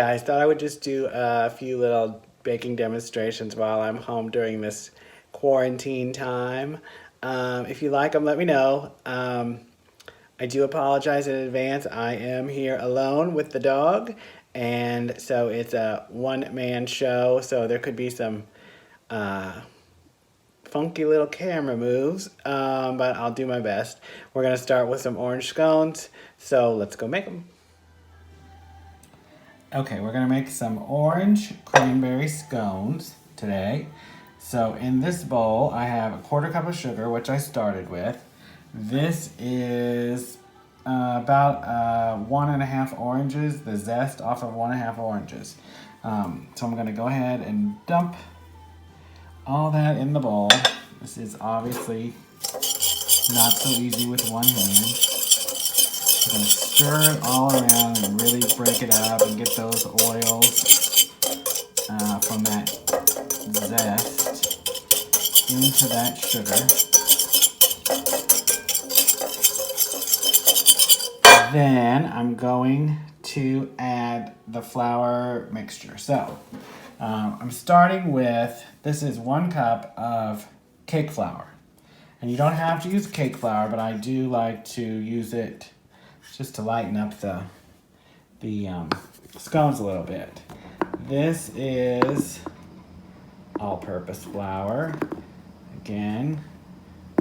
guys, thought I would just do a few little baking demonstrations while I'm home during this quarantine time. If you like them, let me know. I do apologize in advance. I am here alone with the dog, and so it's a one-man show, so there could be some funky little camera moves, but I'll do my best. We're gonna start with some orange scones, so let's go make them. Okay, we're gonna make some orange cranberry scones today. So in this bowl, I have a 1/4 cup of sugar, which I started with. This is about 1.5 oranges, the zest off of 1.5 oranges. So I'm gonna go ahead and dump all that in the bowl. This is obviously not so easy with one hand. I'm gonna stir it all around and really break it up and get those oils from that zest into that sugar. Then I'm going to add the flour mixture. So I'm starting with, this is 1 cup of cake flour. And you don't have to use cake flour, but I do like to use it just to lighten up the scones a little bit. This is all-purpose flour. Again,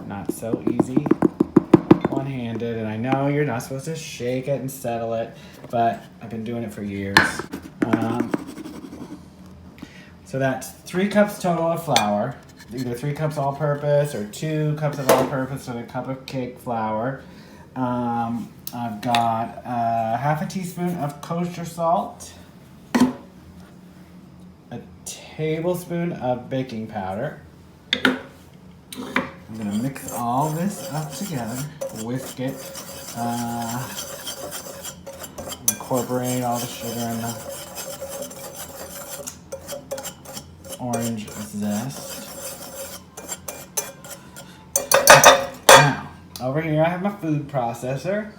not so easy one-handed, and I know you're not supposed to shake it and settle it, but I've been doing it for years. So that's 3 cups total of flour, either 3 cups all-purpose or 2 cups of all-purpose and a cup of cake flour. I've got 1/2 teaspoon of kosher salt, a tablespoon of baking powder. I'm gonna mix all this up together, whisk it, incorporate all the sugar and the orange zest. Now, over here I have my food processor,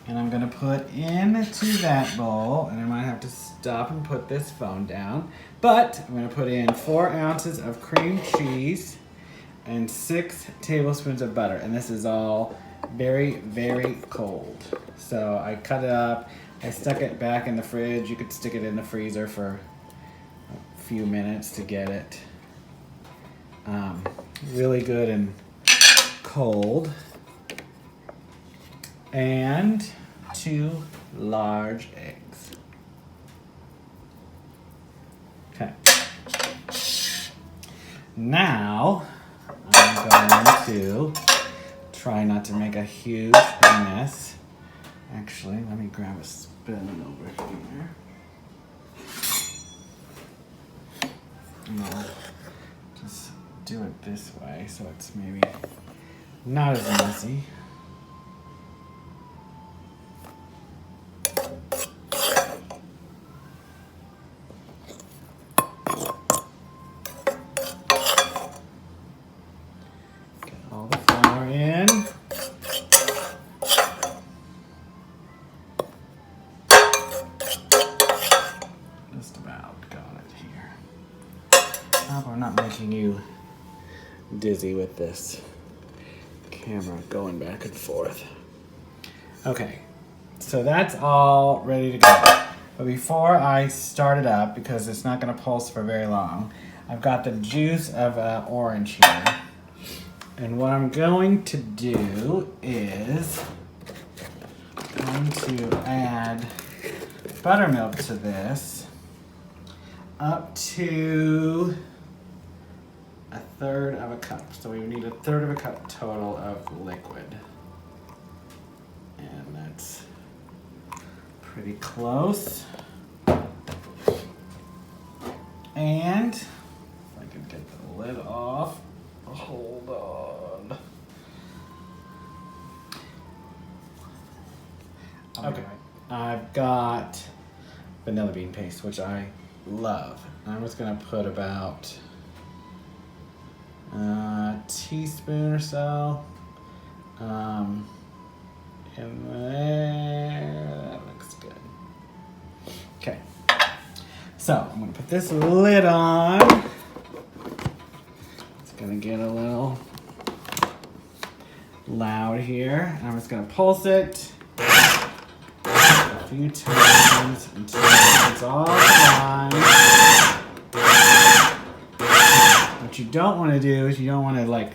and I'm gonna put into that bowl, and I might have to stop and put this phone down, but I'm gonna put in 4 ounces of cream cheese and 6 tablespoons of butter, and this is all very, very cold. So I cut it up, I stuck it back in the fridge. You could stick it in the freezer for a few minutes to get it really good and cold. And 2 large eggs. Okay. Now, I'm going to try not to make a huge mess. Actually, let me grab a spoon over here. And I'll just do it this way so it's maybe not as messy. All the flour in. Just about got it here. I hope I'm not making you dizzy with this camera going back and forth. Okay, so that's all ready to go. But before I start it up, because it's not going to pulse for very long, I've got the juice of orange here. And what I'm going to do is I'm going to add buttermilk to this up to 1/3 of a cup. So we need 1/3 of a cup total of liquid. And that's pretty close. And if I can get the lid off. Hold on. Okay, I've got vanilla bean paste, which I love. I'm just gonna put about a teaspoon or so in there. That looks good. Okay, So I'm gonna put this lid on. It's gonna get a little loud here. And I'm just gonna pulse it a few times until it's all aligned. What you don't want to do is you don't want to like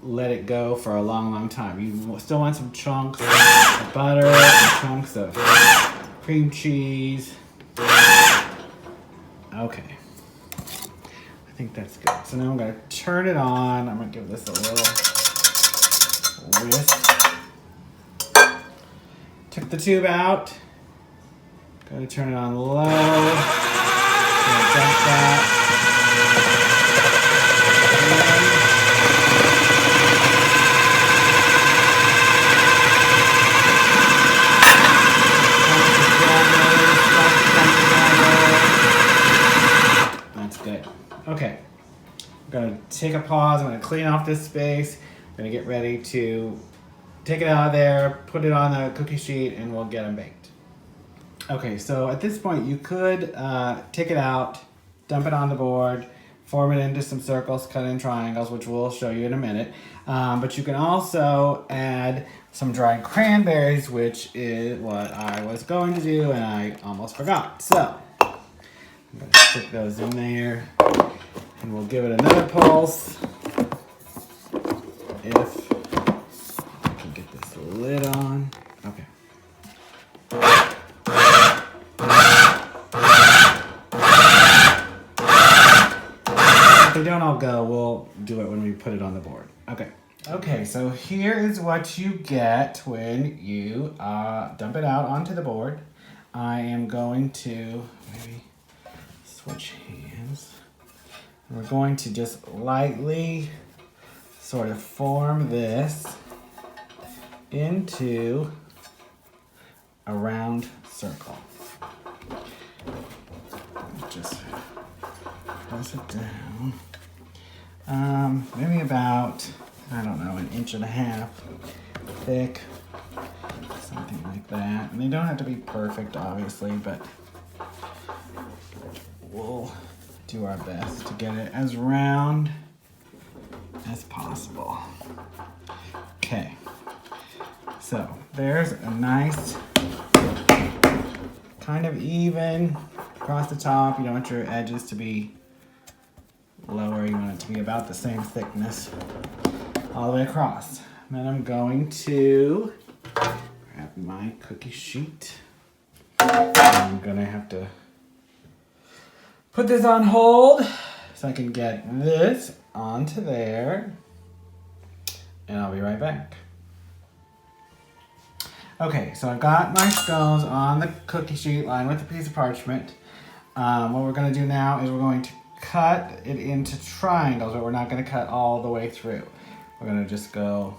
let it go for a long time. You still want some chunks of butter, some chunks of cream cheese. Okay, I think that's good. So now I'm gonna turn it on. I'm gonna give this a little whisk. Took the tube out. Gotta turn it on low. Gonna dump that. Okay, I'm gonna take a pause. I'm gonna clean off this space. I'm gonna get ready to take it out of there, put it on the cookie sheet, and we'll get them baked. Okay, so at this point you could take it out, dump it on the board, form it into some circles, cut it in triangles, which we'll show you in a minute. But you can also add some dried cranberries, which is what I was going to do and I almost forgot. So I'm gonna stick those in there. And we'll give it another pulse. If I can get this lid on. Okay. If they don't all go, we'll do it when we put it on the board. Okay. Okay, so here is what you get when you dump it out onto the board. I am going to maybe switch hands. We're going to just lightly sort of form this into a round circle. Just press it down. Maybe about, I don't know, 1.5 inches thick, something like that. And they don't have to be perfect, obviously, but we'll do our best to get it as round as possible. Okay, so there's a nice kind of even across the top. You don't want your edges to be lower. You want it to be about the same thickness all the way across. And then I'm going to grab my cookie sheet. I'm gonna have to put this on hold so I can get this onto there, and I'll be right back. Okay, so I've got my scones on the cookie sheet lined with a piece of parchment. What we're gonna do now is we're going to cut it into triangles, but we're not gonna cut all the way through. We're gonna just go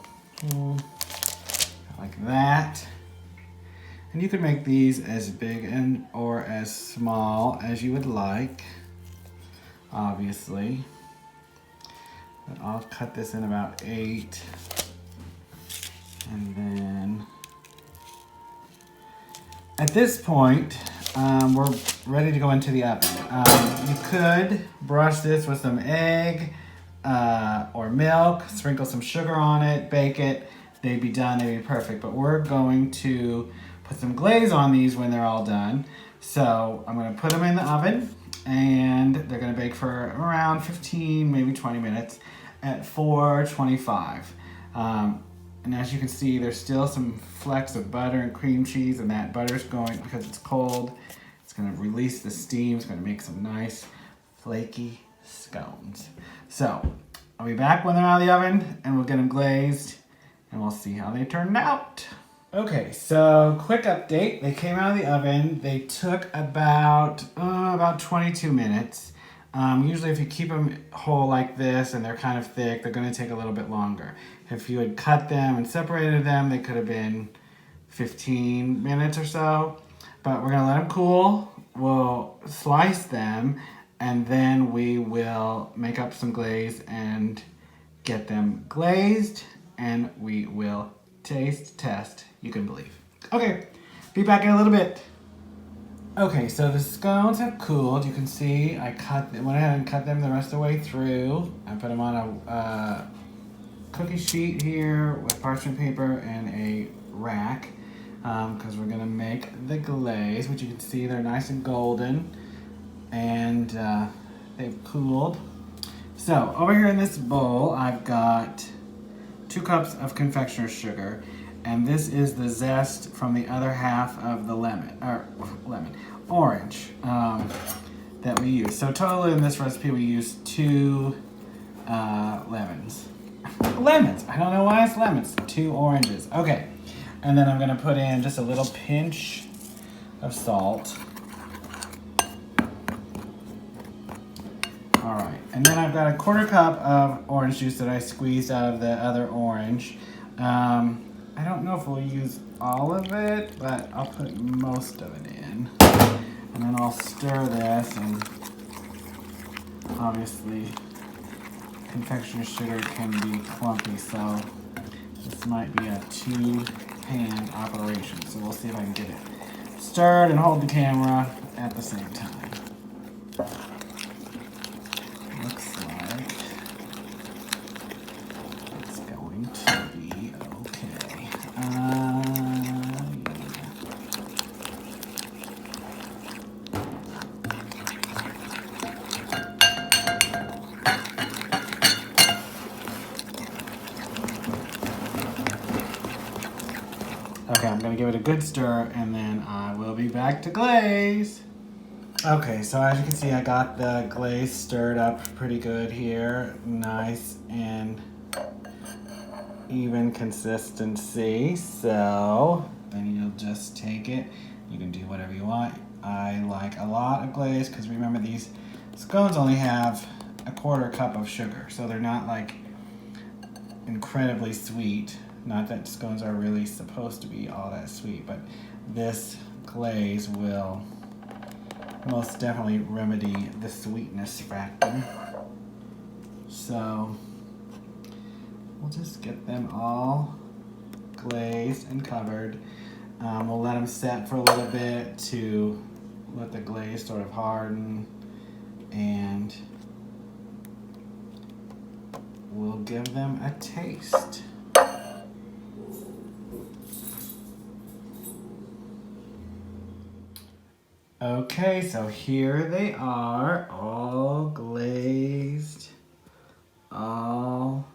like that. And you can make these as big and or as small as you would like, obviously. But I'll cut this in about 8. And then at this point, we're ready to go into the oven. You could brush this with some egg or milk, sprinkle some sugar on it, bake it. They'd be done, they'd be perfect. But we're going to put some glaze on these when they're all done. So I'm gonna put them in the oven and they're gonna bake for around 15, maybe 20 minutes at 425. And as you can see, there's still some flecks of butter and cream cheese, and that butter's going, because it's cold, it's gonna release the steam. It's gonna make some nice flaky scones. So I'll be back when they're out of the oven and we'll get them glazed and we'll see how they turned out. Okay, so quick update. They came out of the oven. They took about 22 minutes. Usually if you keep them whole like this and they're kind of thick, they're gonna take a little bit longer. If you had cut them and separated them, they could have been 15 minutes or so. But we're gonna let them cool. We'll slice them and then we will make up some glaze and get them glazed, and we will taste test, you can believe. Okay, be back in a little bit. Okay, so the scones have cooled. You can see I went ahead and cut them the rest of the way through. I put them on a cookie sheet here with parchment paper and a rack because we're gonna make the glaze, which you can see they're nice and golden and they've cooled. So over here in this bowl, I've got 2 cups of confectioner's sugar, and this is the zest from the other half of the orange that we use. So totally in this recipe we use 2 lemons. Lemons! I don't know why it's lemons. 2 oranges. Okay. And then I'm going to put in just a little pinch of salt. Alright. And then I've got a 1/4 cup of orange juice that I squeezed out of the other orange. I don't know if we'll use all of it, but I'll put most of it in. And then I'll stir this, and obviously confectioner's sugar can be clumpy, so this might be a 2-hand operation. So we'll see if I can get it stirred and hold the camera at the same time. Looks like it's going to be okay. Yeah. Okay, I'm gonna give it a good stir and then I will be back to glaze. Okay, so as you can see, I got the glaze stirred up pretty good here. Nice and even consistency. So then you'll just take it. You can do whatever you want. I like a lot of glaze because remember these scones only have a 1/4 cup of sugar. So they're not like incredibly sweet. Not that scones are really supposed to be all that sweet, but this glaze will most definitely remedy the sweetness factor. So we'll just get them all glazed and covered. We'll let them set for a little bit to let the glaze sort of harden, and we'll give them a taste. Okay, so here they are, all glazed, all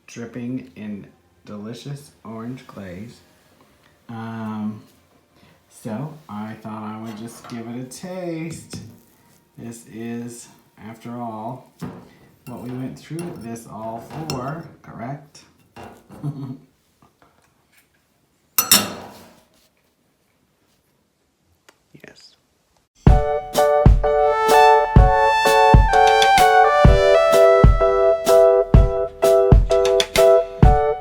dripping in delicious orange glaze. So I thought I would just give it a taste. This is, after all, what we went through this all for, correct? Yes.